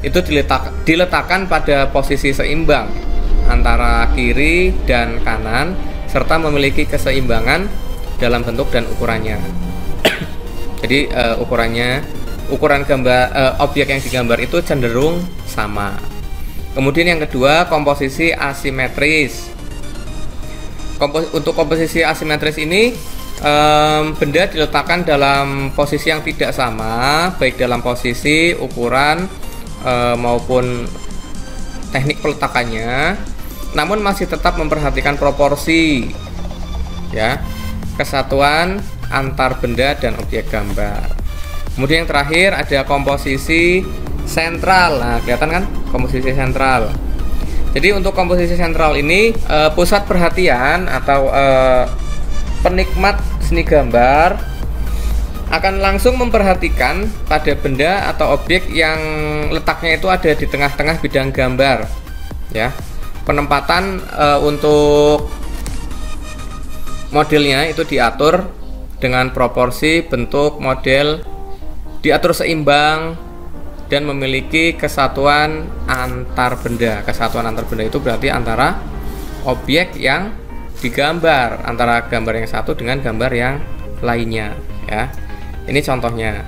itu diletakkan pada posisi seimbang antara kiri dan kanan serta memiliki keseimbangan dalam bentuk dan ukurannya. Jadi ukuran gambar objek yang digambar itu cenderung sama. Kemudian yang kedua, komposisi asimetris. Untuk komposisi asimetris ini benda diletakkan dalam posisi yang tidak sama, baik dalam posisi, ukuran maupun teknik peletakannya, namun masih tetap memperhatikan proporsi, ya, kesatuan antar benda dan objek gambar. Kemudian yang terakhir ada komposisi sentral. Nah, kelihatan kan komposisi sentral. Jadi untuk komposisi sentral ini pusat perhatian atau penikmat seni gambar akan langsung memperhatikan pada benda atau objek yang letaknya itu ada di tengah-tengah bidang gambar, ya. Penempatan untuk modelnya itu diatur dengan proporsi bentuk model diatur seimbang dan memiliki kesatuan antar benda. Kesatuan antar benda itu berarti antara objek yang digambar, antara gambar yang satu dengan gambar yang lainnya, ya. Ini contohnya.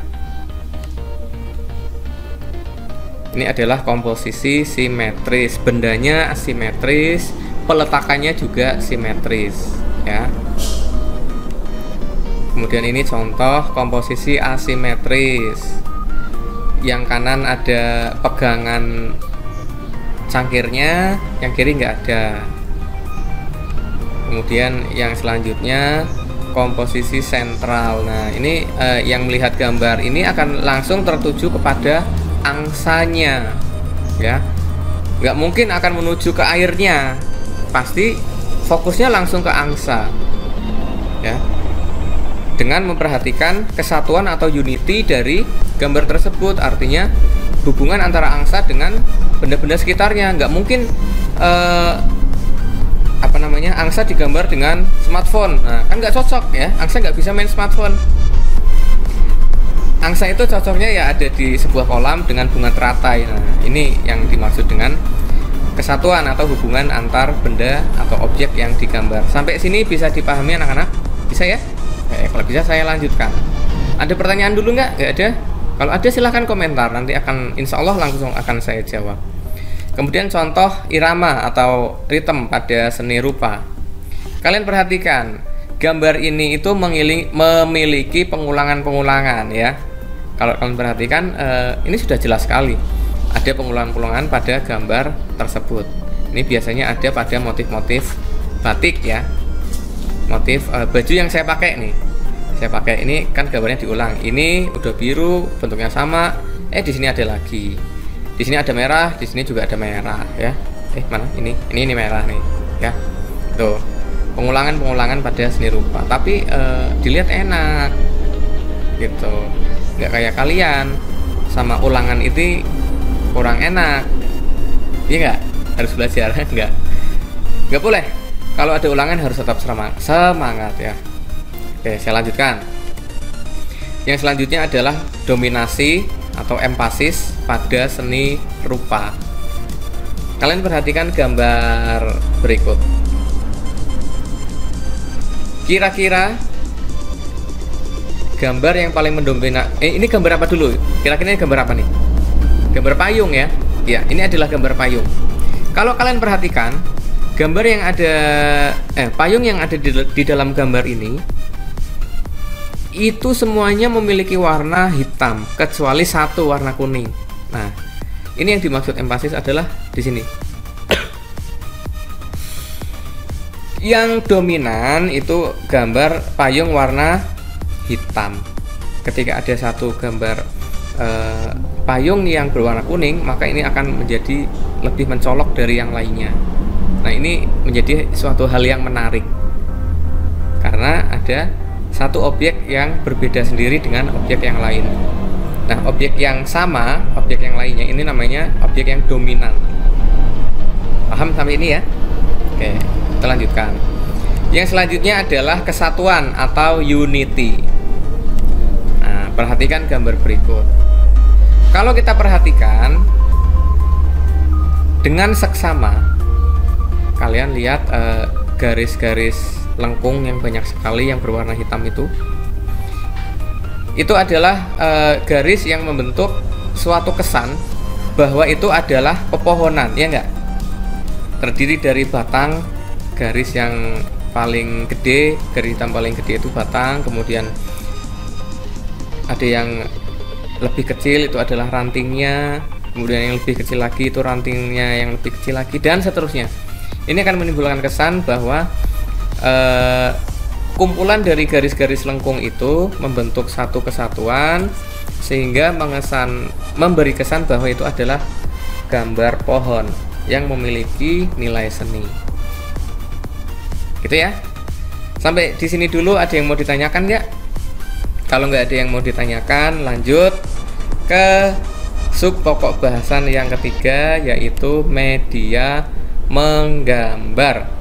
Ini adalah komposisi simetris. Bendanya asimetris, peletakannya juga simetris, ya. Kemudian ini contoh komposisi asimetris. Yang kanan ada pegangan cangkirnya, yang kiri nggak ada. Kemudian yang selanjutnya komposisi sentral. Nah, ini yang melihat gambar ini akan langsung tertuju kepada angsanya, ya. Nggak mungkin akan menuju ke airnya, pasti fokusnya langsung ke angsa, ya. Dengan memperhatikan kesatuan atau unity dari gambar tersebut, artinya hubungan antara angsa dengan benda-benda sekitarnya. Nggak mungkin angsa digambar dengan smartphone. Nah, kan nggak cocok ya, angsa nggak bisa main smartphone. Angsa itu cocoknya ya ada di sebuah kolam dengan bunga teratai. Nah, ini yang dimaksud dengan kesatuan atau hubungan antar benda atau objek yang digambar. Sampai sini bisa dipahami anak-anak? Bisa ya? Kalau bisa saya lanjutkan. Ada pertanyaan dulu nggak? Nggak ada? Kalau ada silahkan komentar, nanti insya Allah langsung akan saya jawab. Kemudian contoh irama atau ritme pada seni rupa. Kalian perhatikan, gambar ini itu memiliki pengulangan-pengulangan ya. Kalau kalian perhatikan, ini sudah jelas sekali. Ada pengulangan-pengulangan pada gambar tersebut. Ini biasanya ada pada motif-motif batik ya. Motif baju yang saya pakai nih. Saya pakai ini kan gambarnya diulang. Ini udah biru, bentuknya sama. Di sini ada lagi. Di sini ada merah, di sini juga ada merah ya. Mana? Ini merah nih ya. Tuh. Pengulangan-pengulangan pada seni rupa. Tapi dilihat enak. Gitu. Nggak kayak kalian sama ulangan itu kurang enak. Iya nggak? Harus belajar nggak boleh. Kalau ada ulangan harus tetap semangat ya. Oke, saya lanjutkan. Yang selanjutnya adalah dominasi atau empasis pada seni rupa. Kalian perhatikan gambar berikut. Kira-kira gambar yang paling mendominasi, ini gambar apa dulu? Kira-kira ini gambar apa nih? gambar payung ya. Ya, ini adalah gambar payung. Kalau kalian perhatikan, gambar yang ada payung yang ada di dalam gambar ini itu semuanya memiliki warna hitam kecuali satu warna kuning. Nah, ini yang dimaksud emphasis adalah di sini. Yang dominan itu gambar payung warna hitam. Ketika ada satu gambar payung yang berwarna kuning, maka ini akan menjadi lebih mencolok dari yang lainnya. Nah, ini menjadi suatu hal yang menarik karena ada satu objek yang berbeda sendiri dengan objek yang lain. Nah, objek yang sama, objek yang lainnya ini namanya objek yang dominan. Paham sampai ini ya? Oke, kita lanjutkan. Yang selanjutnya adalah kesatuan atau unity. Nah, perhatikan gambar berikut. Kalau kita perhatikan dengan seksama, kalian lihat garis-garis lengkung yang banyak sekali yang berwarna hitam itu adalah garis yang membentuk suatu kesan bahwa itu adalah pepohonan, ya enggak? Terdiri dari batang, garis yang paling gede, garis hitam paling gede itu batang, kemudian ada yang lebih kecil itu adalah rantingnya, kemudian yang lebih kecil lagi itu rantingnya yang lebih kecil lagi, dan seterusnya. Ini akan menimbulkan kesan bahwa kumpulan dari garis-garis lengkung itu membentuk satu kesatuan sehingga memberi kesan bahwa itu adalah gambar pohon yang memiliki nilai seni. Gitu ya. Sampai di sini dulu, ada yang mau ditanyakan nggak? Kalau nggak ada yang mau ditanyakan, lanjut ke sub pokok bahasan yang ketiga, yaitu media menggambar.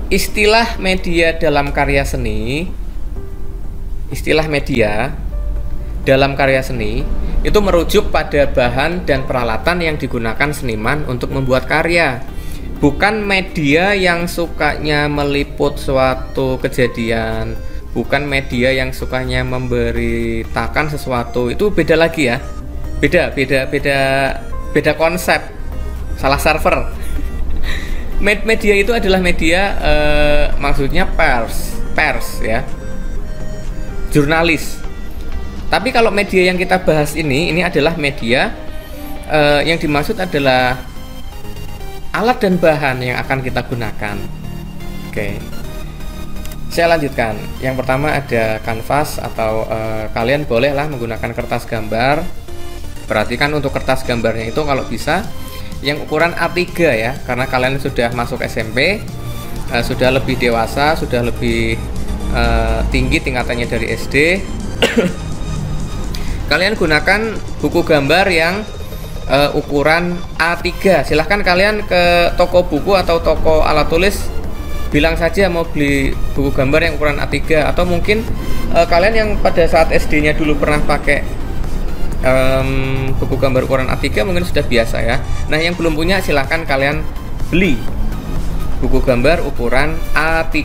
Istilah media dalam karya seni, istilah media dalam karya seni itu merujuk pada bahan dan peralatan yang digunakan seniman untuk membuat karya, bukan media yang sukanya meliput suatu kejadian, bukan media yang sukanya memberitakan sesuatu. Itu beda lagi ya, beda konsep, salah server. Media itu adalah media, maksudnya pers ya, jurnalis. Tapi kalau media yang kita bahas ini adalah media yang dimaksud adalah alat dan bahan yang akan kita gunakan. Oke, saya lanjutkan. Yang pertama ada kanvas atau kalian bolehlah menggunakan kertas gambar. Perhatikan untuk kertas gambarnya itu kalau bisa yang ukuran A3 ya, karena kalian sudah masuk SMP, sudah lebih dewasa, sudah lebih tinggi tingkatannya dari SD. Kalian gunakan buku gambar yang ukuran A3. Silahkan kalian ke toko buku atau toko alat tulis, bilang saja mau beli buku gambar yang ukuran A3. Atau mungkin kalian yang pada saat SD-nya dulu pernah pakai buku gambar ukuran A3 mungkin sudah biasa ya. Nah, yang belum punya silahkan kalian beli buku gambar ukuran A3.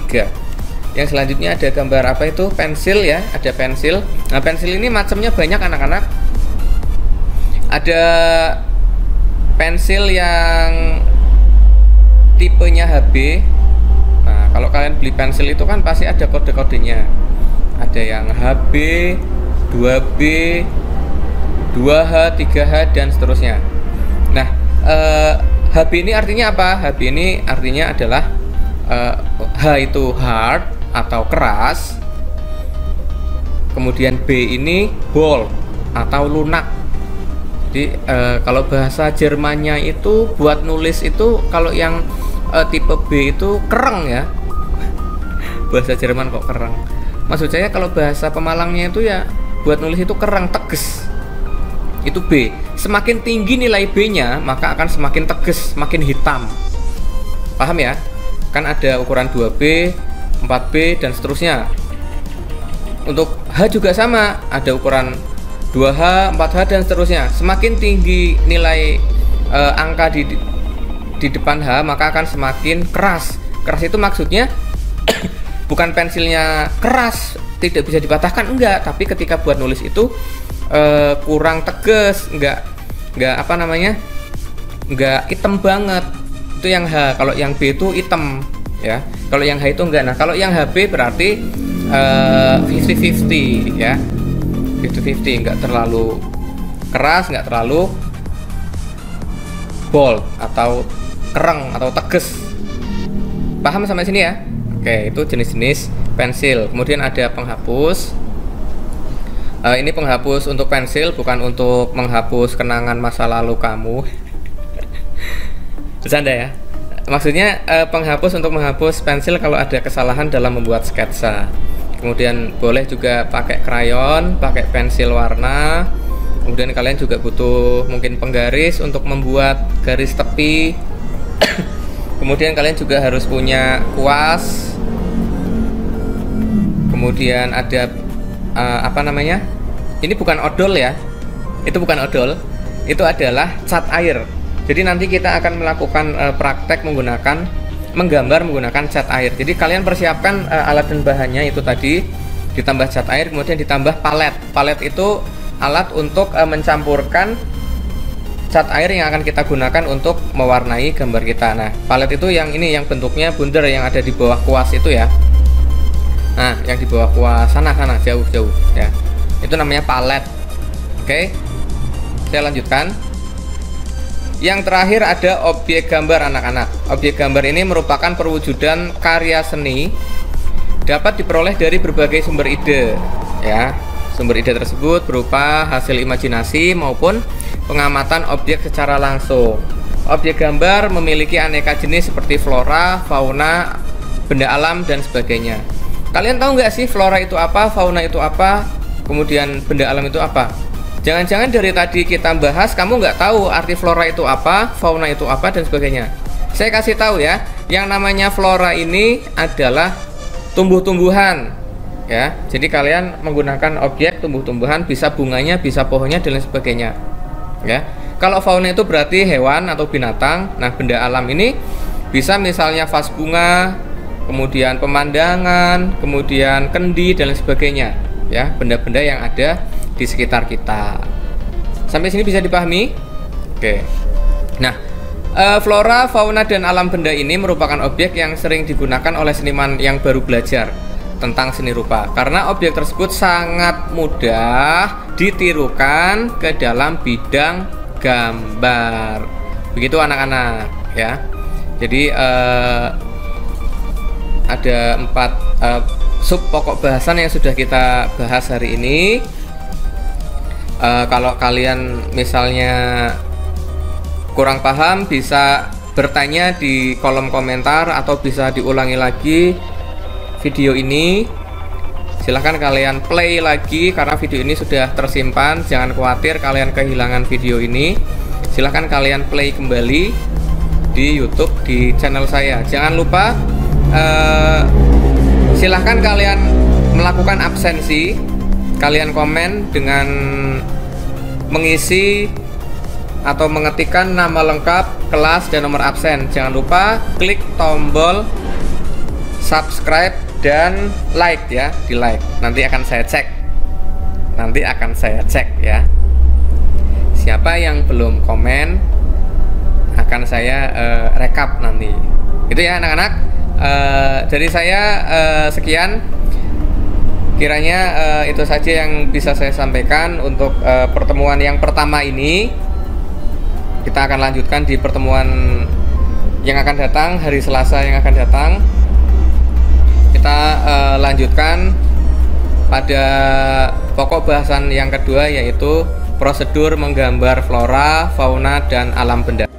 Yang selanjutnya ada gambar apa itu? Pensil ya, ada pensil. Nah, pensil ini macamnya banyak anak-anak. Ada pensil yang tipenya HB. Nah, kalau kalian beli pensil itu kan pasti ada kode-kodenya. Ada yang HB, 2B, 2H, 3H, dan seterusnya. Nah, HB ini artinya apa? HB ini artinya adalah H itu hard atau keras, kemudian B ini bold atau lunak. Jadi kalau bahasa Jermannya itu buat nulis itu kalau yang tipe B itu kereng ya. Bahasa Jerman kok kereng. Maksud saya kalau bahasa Pemalangnya itu ya buat nulis itu kereng, tegas. Itu B. Semakin tinggi nilai B-nya, maka akan semakin tegas, semakin hitam. Paham ya? Kan ada ukuran 2B, 4B, dan seterusnya. Untuk H juga sama, ada ukuran 2H, 4H, dan seterusnya. Semakin tinggi nilai angka di depan H, maka akan semakin keras. Keras itu maksudnya bukan pensilnya keras, tidak bisa dipatahkan, enggak. Tapi ketika buat nulis itu kurang tegas, nggak apa namanya, nggak hitam banget, itu yang H. Kalau yang B itu hitam ya, kalau yang H itu enggak. Nah kalau yang HB berarti 50-50 ya, 50-50, nggak terlalu keras, nggak terlalu bold atau kereng atau tegas. Paham sampai sini ya? Oke, itu jenis-jenis pensil. Kemudian ada penghapus. Ini penghapus untuk pensil, bukan untuk menghapus kenangan masa lalu kamu. Bercanda ya. Maksudnya penghapus untuk menghapus pensil kalau ada kesalahan dalam membuat sketsa. Kemudian boleh juga pakai krayon, pakai pensil warna. Kemudian kalian juga butuh mungkin penggaris untuk membuat garis tepi. Kemudian kalian juga harus punya kuas. Kemudian ada apa namanya? Ini bukan odol ya. Itu bukan odol. Itu adalah cat air. Jadi nanti kita akan melakukan praktek menggambar menggunakan cat air. Jadi kalian persiapkan alat dan bahannya itu tadi, ditambah cat air, kemudian ditambah palet. Palet itu alat untuk mencampurkan cat air yang akan kita gunakan untuk mewarnai gambar kita. Nah, palet itu yang ini, yang bentuknya bundar, yang ada di bawah kuas itu ya. Nah, yang di bawah kuas sana jauh ya. Itu namanya palet. Oke. Saya lanjutkan. Yang terakhir ada objek gambar anak-anak. Objek gambar ini merupakan perwujudan karya seni, dapat diperoleh dari berbagai sumber ide ya. Sumber ide tersebut berupa hasil imajinasi maupun pengamatan objek secara langsung. Objek gambar memiliki aneka jenis seperti flora, fauna, benda alam, dan sebagainya. Kalian tahu nggak sih flora itu apa, fauna itu apa, kemudian benda alam itu apa? Jangan-jangan dari tadi kita bahas kamu nggak tahu arti flora itu apa, fauna itu apa, dan sebagainya. Saya kasih tahu ya, yang namanya flora ini adalah tumbuh-tumbuhan. Ya, jadi kalian menggunakan objek tumbuh-tumbuhan, bisa bunganya, bisa pohonnya, dan lain sebagainya. Ya, kalau fauna itu berarti hewan atau binatang. Nah, benda alam ini bisa misalnya vas bunga, kemudian pemandangan, kemudian kendi, dan lain sebagainya. Ya, benda-benda yang ada di sekitar kita. Sampai sini bisa dipahami? Oke. Nah, flora, fauna, dan alam benda ini merupakan objek yang sering digunakan oleh seniman yang baru belajar tentang seni rupa, karena objek tersebut sangat mudah ditirukan ke dalam bidang gambar. Begitu anak-anak ya. Jadi ada 4 sub pokok bahasan yang sudah kita bahas hari ini. Kalau kalian misalnya kurang paham, bisa bertanya di kolom komentar atau bisa diulangi lagi video ini. Silahkan kalian play lagi karena video ini sudah tersimpan. Jangan khawatir kalian kehilangan video ini. Silahkan kalian play kembali di YouTube di channel saya. Jangan lupa silahkan kalian melakukan absensi. Kalian komen dengan mengisi atau mengetikkan nama lengkap, kelas, dan nomor absen. Jangan lupa klik tombol subscribe dan like ya, di like. Nanti akan saya cek ya. Siapa yang belum komen akan saya rekap nanti. Itu ya anak-anak. Dari saya sekian. Kiranya itu saja yang bisa saya sampaikan untuk pertemuan yang pertama ini. Kita akan lanjutkan di pertemuan yang akan datang, hari Selasa yang akan datang. Kita lanjutkan pada pokok bahasan yang kedua, yaitu prosedur menggambar flora, fauna, dan alam benda.